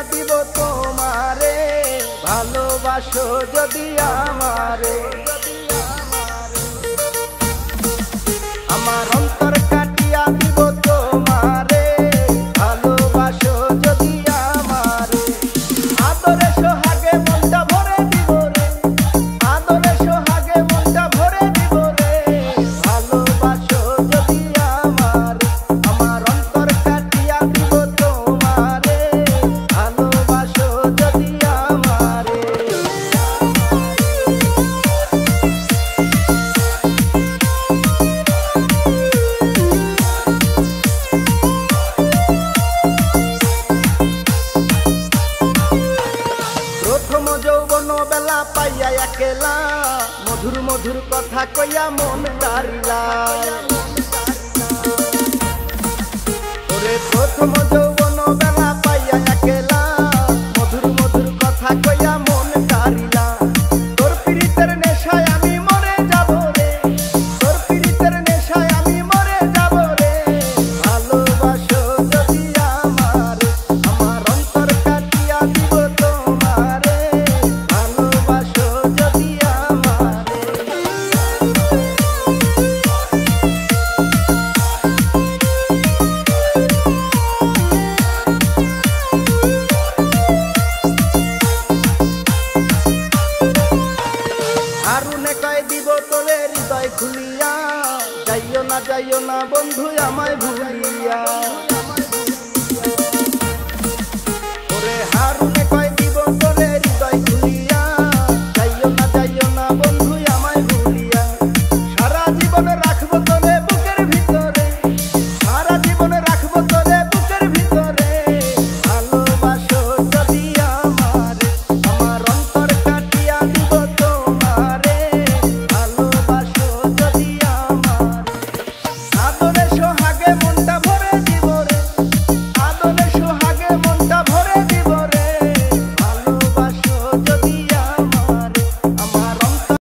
দিব তোমারে, ভালোবাসো যদি আমারে। আমার অন্তর কাটিয়া দিব তোমারে, ভালোবাসো যদি আমারে। আদরে সোহাগে মনটা ভরে দিব রে, আদরে সোহাগে মনটা ভরে দিব রে, ভালোবাসো যদি আমারে। আমার অন্তর কাটিয়া দিব তোমারে, ভালোবাসো যদি আমারে। প্রথম যৌবন বেলা পাইয়া একেলা, মধুর মধুর কথা কইয়া মন কারিলা। ওরে প্রথম যৌবন বেলা পাইয়া একেলা, মধুর মধুর কথা কইয়া মন কারিলা। তোর পীড়িতের নেশায় আমি মরে যাব রে, তোর পীড়িতের নেশায় আমি মরে যাব রে, ভালোবাসো যদি আমারে। আমার অন্তর কাটিয়া দিব তোমারে, ভালোবাসো যদি আমারে। হারুনে কয় দিব তোরে হৃদয় খুলিয়া, যাইও না বন্ধু আমায় ভুলিয়া। ওরে হারুনে কয় দিব তোরে হৃদয় খুলিয়া, যাইও না বন্ধু আমায় ভুলিয়া। সারা জীবন রাখবো তোরে বুকের ভিতরে, সারা জীবন রাখবো তোরে বুকের ভিতরে, ভালোবাসো যদি আমারে। আমার অন্তর কাটিয়া দিব তোমারে, ভালোবাসো যদি আমারে। আদরে